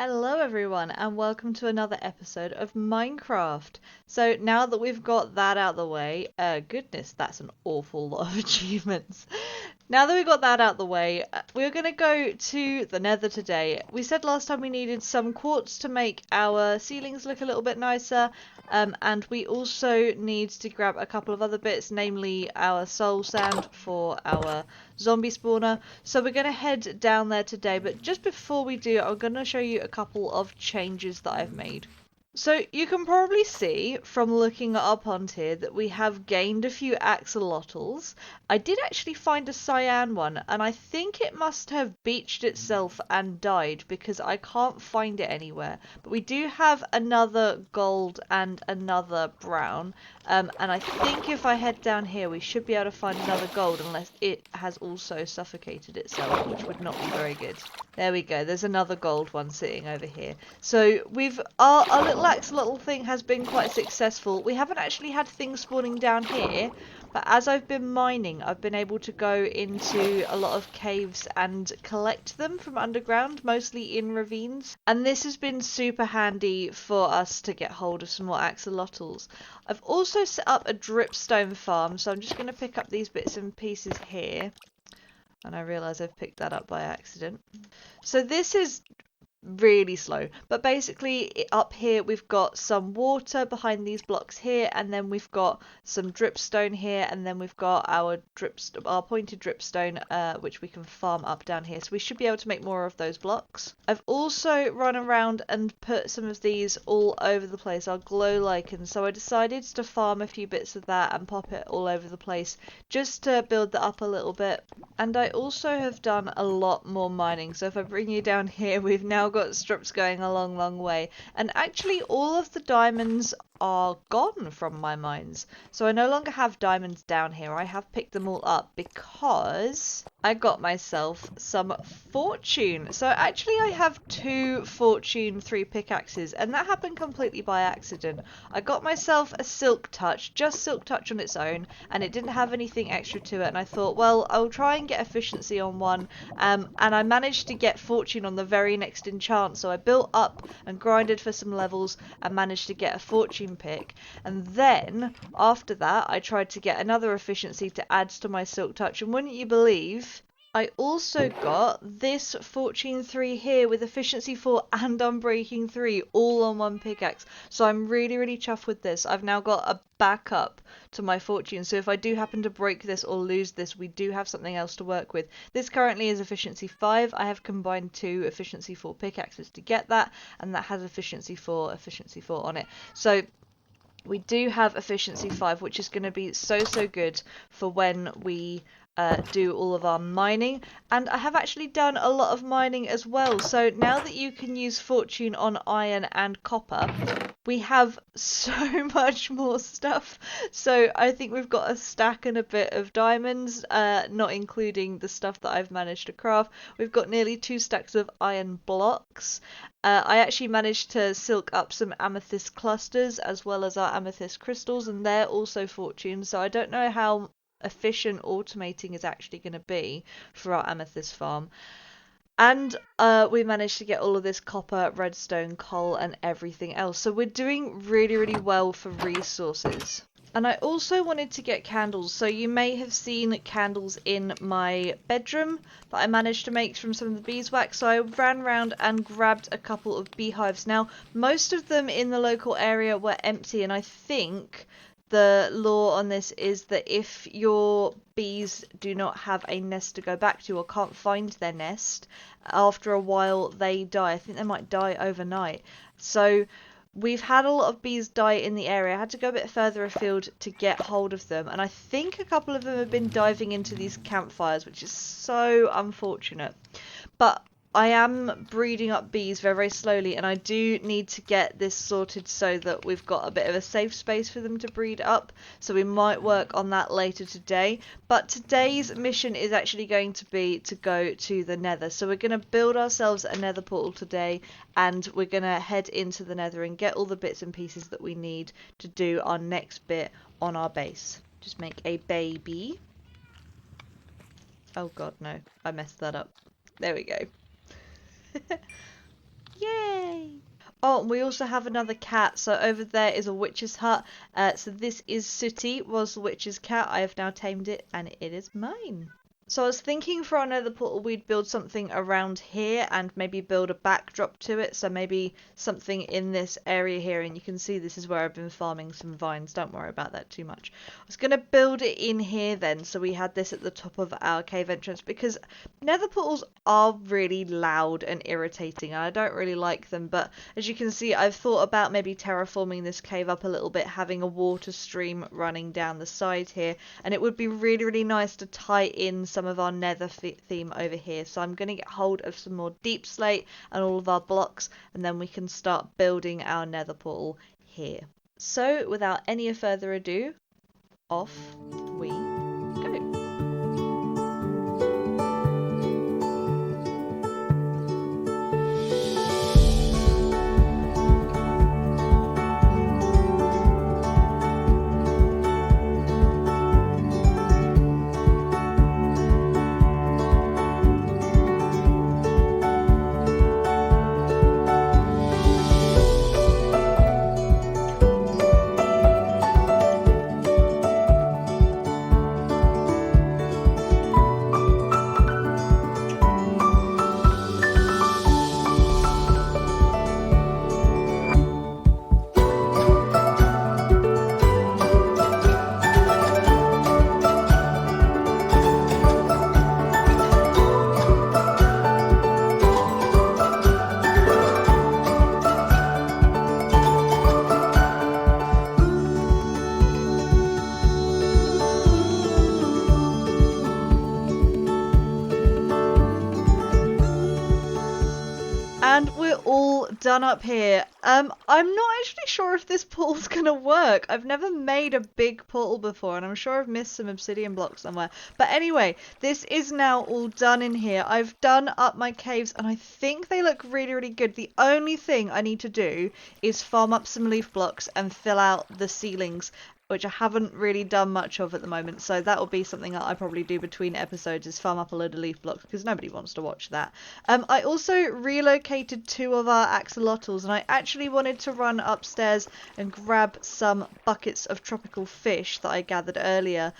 Hello everyone and welcome to another episode of Minecraft. So now that we've got that out the way, goodness, that's an awful lot of achievements. Now that we've got that out the way, we're going to go to the Nether today. We said last time we needed some quartz to make our ceilings look a little bit nicer, and we also need to grab a couple of other bits, namely our soul sand for our zombie spawner. So we're going to head down there today, but just before we do, I'm going to show you a couple of changes that I've made. So you can probably see from looking up on here that we have gained a few axolotls. I did actually find a cyan one, and I think it must have beached itself and died because I can't find it anywhere. But we do have another gold and another brown, and I think if I head down here we should be able to find another gold unless it has also suffocated itself, which would not be very good. There we go, there's another gold one sitting over here. So our little axolotl thing has been quite successful. We haven't actually had things spawning down here, but as I've been mining, I've been able to go into a lot of caves and collect them from underground, mostly in ravines. And this has been super handy for us to get hold of some more axolotls. I've also set up a dripstone farm, so I'm just going to pick up these bits and pieces here. And I realise I've picked that up by accident. So this is really slow, but basically up here we've got some water behind these blocks here, and then we've got some dripstone here, and then we've got our pointed dripstone which we can farm up down here, so we should be able to make more of those blocks. I've also run around and put some of these all over the place, our glow lichens, so I decided to farm a few bits of that and pop it all over the place just to build that up a little bit. And I also have done a lot more mining, so if I bring you down here, we've now got strips going a long way, and actually all of the diamonds are gone from my mines, so I no longer have diamonds down here. I have picked them all up because I got myself some fortune. So actually I have 2 fortune 3 pickaxes, and that happened completely by accident. I got myself a silk touch, just silk touch on its own, and it didn't have anything extra to it, and I thought, well, I'll try and get efficiency on one, and I managed to get fortune on the very next enchant, so I built up and grinded for some levels and managed to get a fortune pick. And then after that I tried to get another efficiency to add to my silk touch, and wouldn't you believe, I also got this fortune 3 here with efficiency 4 and unbreaking 3 all on one pickaxe. So I'm really chuffed with this. I've now got a backup to my fortune, so if I do happen to break this or lose this, we do have something else to work with. This currently is efficiency 5. I have combined 2 efficiency 4 pickaxes to get that, and that has efficiency 4 on it. So we do have efficiency 5, which is going to be so good for when we do all of our mining. And I have actually done a lot of mining as well, so now that you can use fortune on iron and copper, we have so much more stuff. So I think we've got a stack and a bit of diamonds, not including the stuff that I've managed to craft. We've got nearly 2 stacks of iron blocks. I actually managed to silk up some amethyst clusters as well as our amethyst crystals, and they're also fortune, so I don't know how efficient automating is actually going to be for our amethyst farm. And we managed to get all of this copper, redstone, coal and everything else, so we're doing really well for resources. And I also wanted to get candles, so you may have seen candles in my bedroom that I managed to make from some of the beeswax, so I ran around and grabbed a couple of beehives. Now, most of them in the local area were empty, and I think the law on this is that if your bees do not have a nest to go back to or can't find their nest, after a while they die. I think they might die overnight. So we've had a lot of bees die in the area. I had to go a bit further afield to get hold of them, and I think a couple of them have been diving into these campfires, which is so unfortunate. But I am breeding up bees very slowly, and I do need to get this sorted so that we've got a bit of a safe space for them to breed up, so we might work on that later today. But today's mission is actually going to be to go to the Nether, so we're going to build ourselves a Nether portal today, and we're going to head into the Nether and get all the bits and pieces that we need to do our next bit on our base. Just make a baby. Oh god, no, I messed that up. There we go. Yay! Oh, and we also have another cat. So over there is a witch's hut. So this is Sooty, was the witch's cat. I have now tamed it, and it is mine. So I was thinking for our nether portal we'd build something around here and maybe build a backdrop to it. So maybe something in this area here, and you can see this is where I've been farming some vines. Don't worry about that too much. I was going to build it in here then, so we had this at the top of our cave entrance, because nether portals are really loud and irritating and I don't really like them. But as you can see, I've thought about maybe terraforming this cave up a little bit, having a water stream running down the side here, and it would be really, really nice to tie in some of our nether theme over here. So I'm going to get hold of some more deep slate and all of our blocks, and then we can start building our nether portal here. So without any further ado, off we go. And we're all done up here. I'm not actually sure if this portal's gonna work. I've never made a big portal before, and I'm sure I've missed some obsidian blocks somewhere. But anyway, this is now all done in here. I've done up my caves, and I think they look really, really good. The only thing I need to do is farm up some leaf blocks and fill out the ceilings, which I haven't really done much of at the moment. So that will be something that I probably do between episodes, is farm up a load of leaf blocks, because nobody wants to watch that. I also relocated 2 of our axolotls, and I actually wanted to run upstairs and grab some buckets of tropical fish that I gathered earlier,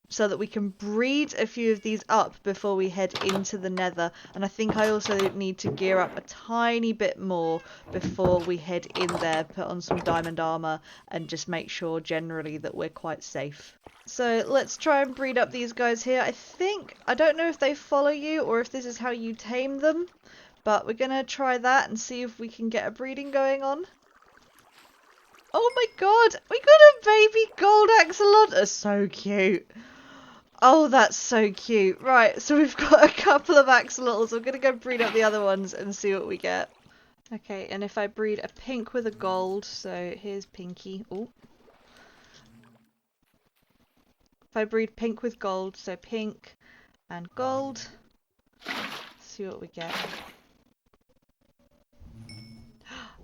so that we can breed a few of these up before we head into the nether. And I think I also need to gear up a tiny bit more before we head in there, put on some diamond armor, and just make sure generally that we're quite safe. So let's try and breed up these guys here. I don't know if they follow you or if this is how you tame them, but we're gonna try that and see if we can get a breeding going on. Oh my god, we got a baby gold axolotl. So cute. Oh, that's so cute. Right, so we've got a couple of axolotls. I'm going to go breed up the other ones and see what we get. Okay, and if I breed a pink with a gold, so here's Pinky. Oh. If I breed pink with gold, so pink and gold. See what we get.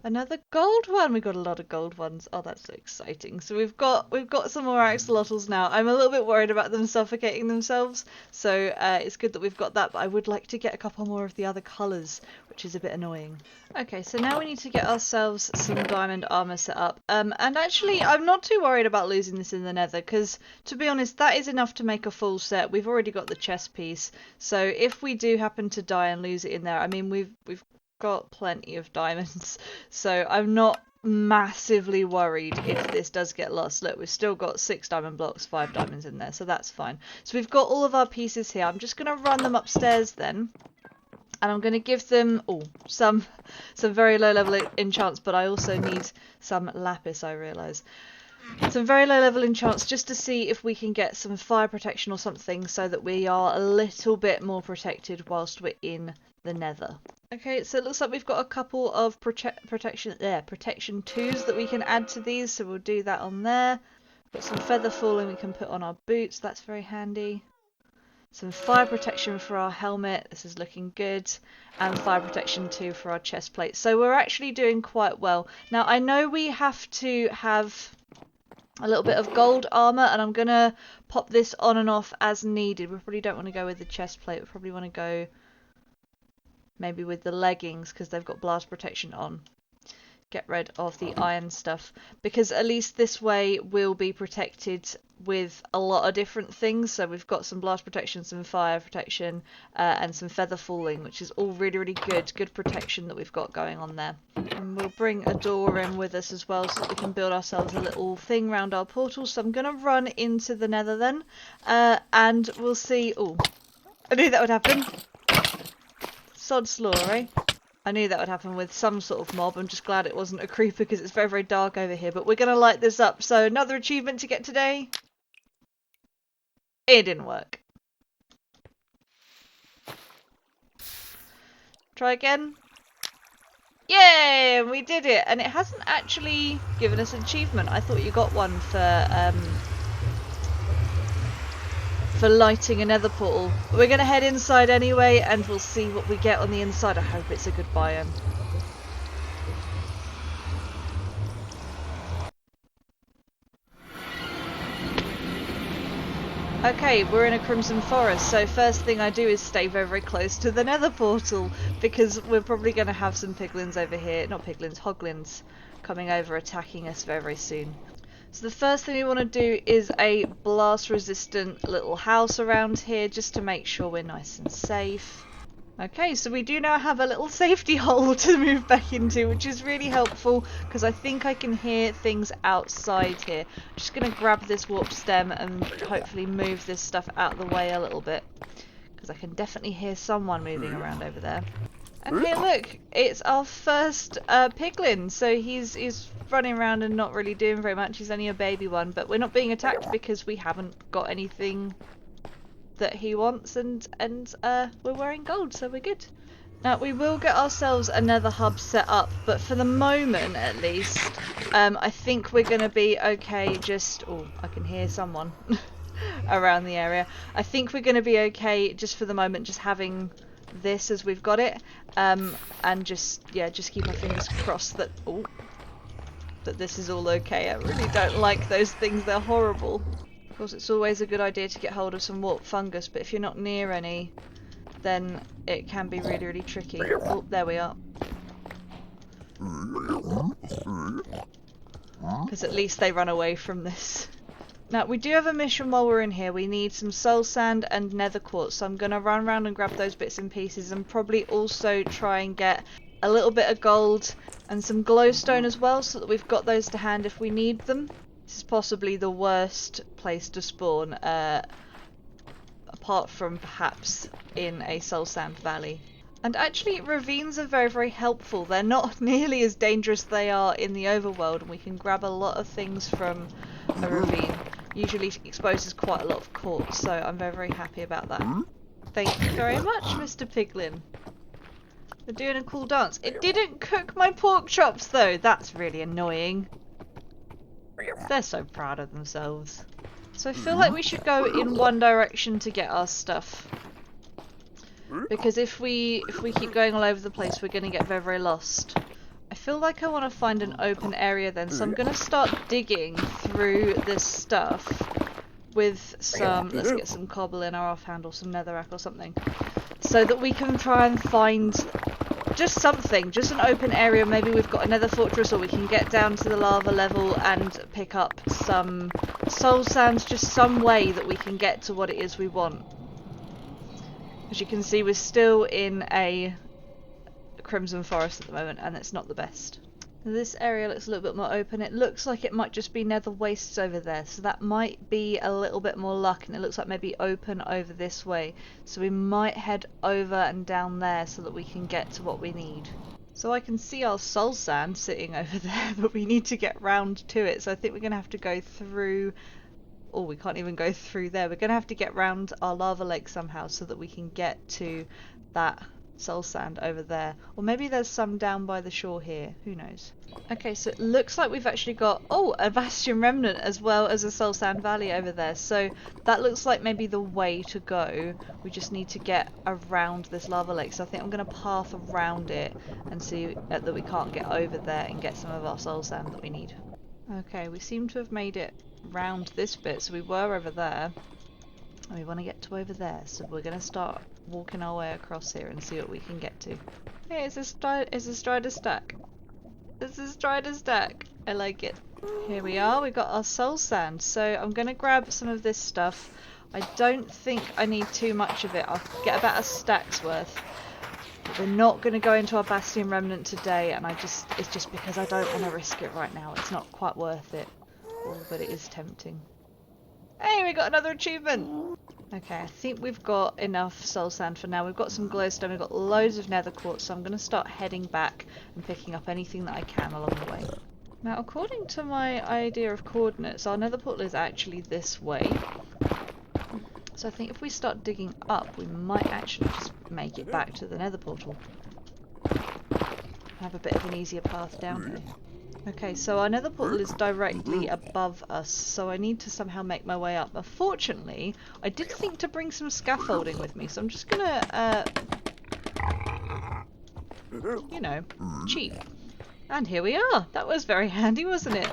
Another gold one. We got a lot of gold ones. Oh, that's so exciting. So we've got some more axolotls now. I'm a little bit worried about them suffocating themselves, so it's good that we've got that. But I would like to get a couple more of the other colours, which is a bit annoying. Okay, so now we need to get ourselves some diamond armor set up. And actually, I'm not too worried about losing this in the nether, because to be honest, that is enough to make a full set. We've already got the chest piece, so if we do happen to die and lose it in there, I mean, we've got plenty of diamonds, so I'm not massively worried if this does get lost. Look, we've still got 6 diamond blocks, 5 diamonds in there, so that's fine. So we've got all of our pieces here. I'm just going to run them upstairs then, and I'm going to give them some very low level enchants, but I also need some lapis, I realise. Some very low level enchants just to see if we can get some fire protection or something, so that we are a little bit more protected whilst we're in the nether. Okay, so it looks like we've got a couple of protection 2s that we can add to these, so we'll do that on there. Got some feather falling we can put on our boots, that's very handy. Some fire protection for our helmet, this is looking good, and fire protection 2 for our chest plate. So we're actually doing quite well. Now I know we have to have a little bit of gold armor, and I'm gonna pop this on and off as needed. We probably don't want to go with the chest plate, we probably want to go maybe with the leggings because they've got blast protection on. Get rid of the iron stuff, because at least this way we'll be protected with a lot of different things. So we've got some blast protection, some fire protection, and some feather falling, which is all really good protection that we've got going on there. And we'll bring a door in with us as well so that we can build ourselves a little thing around our portal. So I'm going to run into the Nether then, and we'll see. Oh, I knew that would happen. Sod's law, eh? I knew that would happen with some sort of mob. I'm just glad it wasn't a creeper because it's very dark over here. But we're going to light this up. So another achievement to get today. It didn't work. Try again. Yay! We did it. And it hasn't actually given us an achievement. I thought you got one for lighting a nether portal. But we're going to head inside anyway and we'll see what we get on the inside. I hope it's a good biome. Okay, we're in a Crimson Forest, so first thing I do is stay very close to the Nether portal, because we're probably going to have some piglins over here, not piglins, hoglins, coming over attacking us very soon. So the first thing we want to do is a blast resistant little house around here, just to make sure we're nice and safe. Okay, so we do now have a little safety hole to move back into, which is really helpful because I think I can hear things outside here. I'm just going to grab this warp stem and hopefully move this stuff out of the way a little bit, because I can definitely hear someone moving around over there. And here, look, it's our first piglin. So he's running around and not really doing very much. He's only a baby one, but we're not being attacked because we haven't got anything that he wants, and we're wearing gold, so we're good. Now we will get ourselves another hub set up, but for the moment at least I think we're gonna be okay. Just I can hear someone around the area. I think we're gonna be okay just for the moment, just having this as we've got it, and just keep our fingers crossed that that this is all okay. I really don't like those things, they're horrible. Of course, it's always a good idea to get hold of some warp fungus, but if you're not near any, then it can be really tricky. Oh, there we are. Because at least they run away from this. Now, we do have a mission while we're in here. We need some soul sand and nether quartz, so I'm going to run around and grab those bits and pieces, and probably also try and get a little bit of gold and some glowstone as well, so that we've got those to hand if we need them. This is possibly the worst place to spawn, apart from perhaps in a soul sand valley. And actually, ravines are very helpful. They're not nearly as dangerous as they are in the overworld, and we can grab a lot of things from a ravine. Usually exposes quite a lot of quartz, so I'm very happy about that. Thank you very much, Mr. Piglin. They're doing a cool dance. It didn't cook my pork chops though. That's really annoying. They're so proud of themselves. So I feel like we should go in one direction to get our stuff. Because if we keep going all over the place, we're going to get very lost. I feel like I want to find an open area then, so I'm going to start digging through this stuff with some, let's get some cobble in our offhand or some netherrack or something, so that we can try and find just something, just an open area. Maybe we've got another fortress, or we can get down to the lava level and pick up some soul sands, just some way that we can get to what it is we want. As you can see, we're still in a Crimson Forest at the moment, and it's not the best. This area looks a little bit more open. It looks like it might just be nether wastes over there, so that might be a little bit more luck, and it looks like maybe open over this way. So we might head over and down there so that we can get to what we need. So I can see our soul sand sitting over there, but we need to get round to it, so I think we're going to have to go through... Oh, we can't even go through there. We're going to have to get round our lava lake somehow so that we can get to that soul sand over there. Or maybe there's some down by the shore here. Who knows? Okay, so it looks like we've actually got, a bastion remnant as well as a soul sand valley over there. So that looks like maybe the way to go. We just need to get around this lava lake. So I think I'm going to path around it and see that we can't get over there and get some of our soul sand that we need. Okay, we seem to have made it round this bit. So we were over there and we want to get to over there. So we're going to start walking our way across here and see what we can get to. Hey, it's a strider stack. It's a strider stack. I like it. Here we are. We got our soul sand. So I'm going to grab some of this stuff. I don't think I need too much of it. I'll get about a stack's worth. But we're not going to go into our Bastion Remnant today, and it's just because I don't want to risk it right now. It's not quite worth it. Oh, but it is tempting. Hey, we got another achievement! Okay, I think we've got enough soul sand for now. We've got some glowstone, we've got loads of nether quartz, so I'm going to start heading back and picking up anything that I can along the way. Now, according to my idea of coordinates, our nether portal is actually this way. So I think if we start digging up, we might actually just make it back to the nether portal. Have a bit of an easier path down here. Okay, so our nether portal is directly above us, so I need to somehow make my way up. Unfortunately, I did think to bring some scaffolding with me, so I'm just gonna, you know, cheat. And here we are! That was very handy, wasn't it?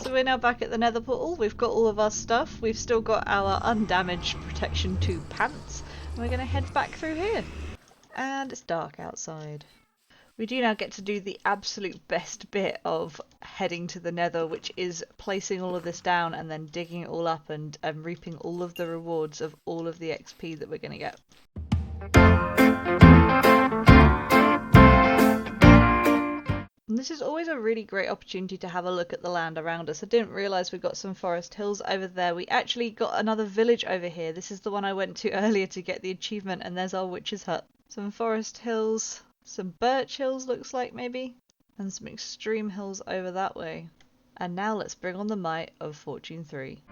So we're now back at the nether portal, we've got all of our stuff, we've still got our undamaged protection 2 pants, and we're gonna head back through here. And it's dark outside. We do now get to do the absolute best bit of heading to the nether, which is placing all of this down and then digging it all up and reaping all of the rewards of all of the XP that we're going to get. And this is always a really great opportunity to have a look at the land around us. I didn't realise we got some forest hills over there. We actually got another village over here. This is the one I went to earlier to get the achievement, and there's our witch's hut. Some forest hills. Some birch hills, looks like, maybe. And some extreme hills over that way. And now let's bring on the might of Fortune 3.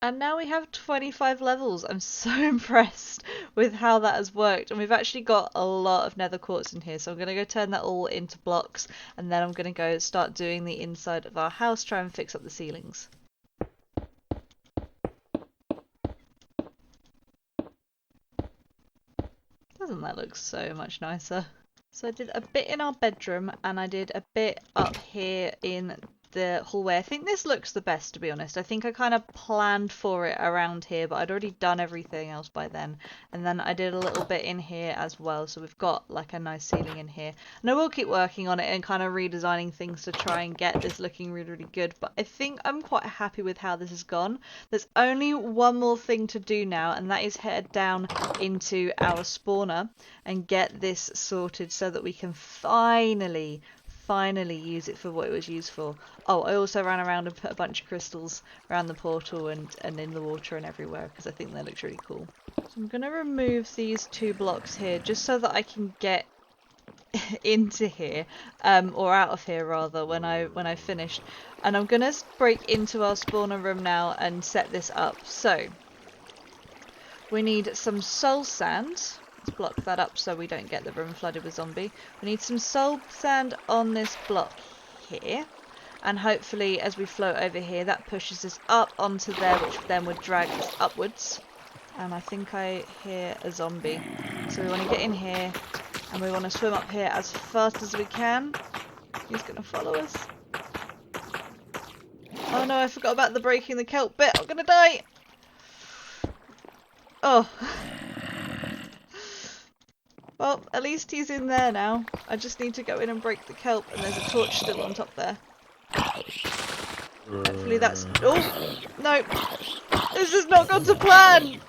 And now we have 25 levels. I'm so impressed with how that has worked. And we've actually got a lot of nether quartz in here. So I'm going to go turn that all into blocks. And then I'm going to go start doing the inside of our house, try and fix up the ceilings. Doesn't that look so much nicer? So I did a bit in our bedroom and I did a bit up here in the hallway. I think this looks the best, to be honest. I think I kind of planned for it around here, but I'd already done everything else by then. And then I did a little bit in here as well, so we've got like a nice ceiling in here. And I will keep working on it and kind of redesigning things to try and get this looking really, really good. But I think I'm quite happy with how this has gone. There's only one more thing to do now, and that is head down into our spawner and get this sorted so that we can finally use it for what it was used for. Oh, I also ran around and put a bunch of crystals around the portal and in the water and everywhere because I think that looks really cool. So I'm going to remove these 2 blocks here just so that I can get into here, or out of here rather, when I finished. And I'm going to break into our spawner room now and set this up. So we need some soul sand. Let's block that up so we don't get the room flooded with zombie. We need some soul sand on this block here. And hopefully as we float over here that pushes us up onto there, which then would drag us upwards. And I think I hear a zombie. So we want to get in here and we want to swim up here as fast as we can. He's going to follow us. Oh no, I forgot about the breaking the kelp bit. I'm going to die. Oh. Well, at least he's in there now. I just need to go in and break the kelp, and there's a torch still on top there. Hopefully that's... Oh! No! This has not gone to plan!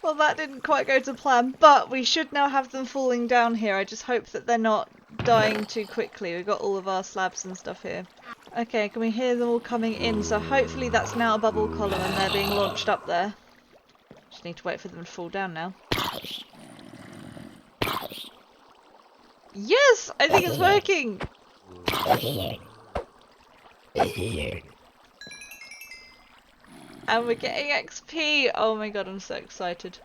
Well, that didn't quite go to plan, but we should now have them falling down here. I just hope that they're not dying too quickly. We've got all of our slabs and stuff here. Okay, can we hear them all coming in? So hopefully that's now a bubble column and they're being launched up there. Just need to wait for them to fall down now. Yes! I think it's working! And we're getting XP! Oh my god, I'm so excited.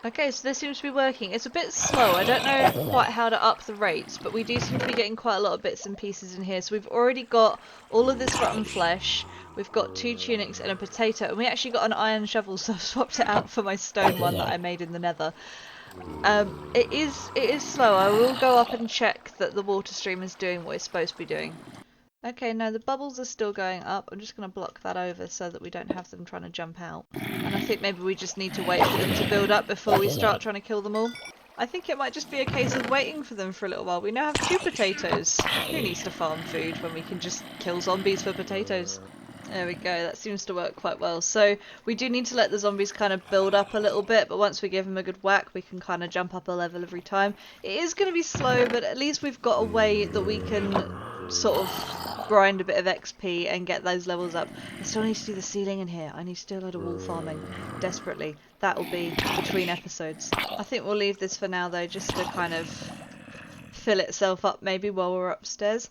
Okay, so this seems to be working. It's a bit slow. I don't know quite how to up the rates, but we do seem to be getting quite a lot of bits and pieces in here. So we've already got all of this rotten flesh. We've got 2 tunics and a potato. And we actually got an iron shovel, so I've swapped it out for my stone one that I made in the nether. It is slow. I will go up and check that the water stream is doing what it's supposed to be doing. Okay, no, the bubbles are still going up. I'm just going to block that over so that we don't have them trying to jump out. And I think maybe we just need to wait for them to build up before we start trying to kill them all. I think it might just be a case of waiting for them for a little while. We now have 2 potatoes. Who needs to farm food when we can just kill zombies for potatoes? There we go, that seems to work quite well. So we do need to let the zombies kind of build up a little bit, but once we give them a good whack, we can kind of jump up a level every time. It is going to be slow, but at least we've got a way that we can sort of grind a bit of XP and get those levels up. I still need to do the ceiling in here. I need to do a load of wool farming desperately. That will be between episodes. I think we'll leave this for now though, just to kind of fill itself up maybe while we're upstairs.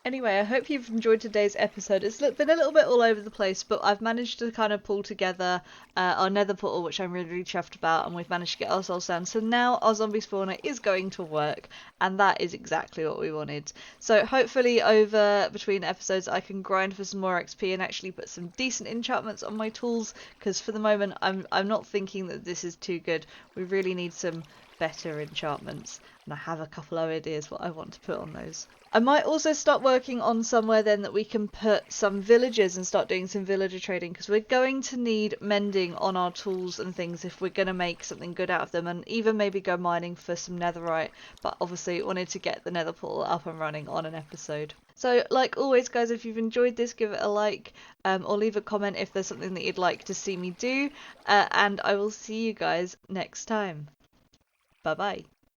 Anyway, I hope you've enjoyed today's episode. It's been a little bit all over the place, but I've managed to kind of pull together our nether portal, which I'm really, really chuffed about, and we've managed to get ourselves down. So now our zombie spawner is going to work, and that is exactly what we wanted. So hopefully over between episodes I can grind for some more XP and actually put some decent enchantments on my tools, because for the moment I'm not thinking that this is too good. We really need some better enchantments, and I have a couple of ideas what I want to put on those. I might also start working on somewhere then that we can put some villagers and start doing some villager trading, because we're going to need mending on our tools and things if we're going to make something good out of them, and even maybe go mining for some netherite, but obviously wanted to get the nether portal up and running on an episode. So like always guys, if you've enjoyed this, give it a like, or leave a comment if there's something that you'd like to see me do, and I will see you guys next time. Bye bye.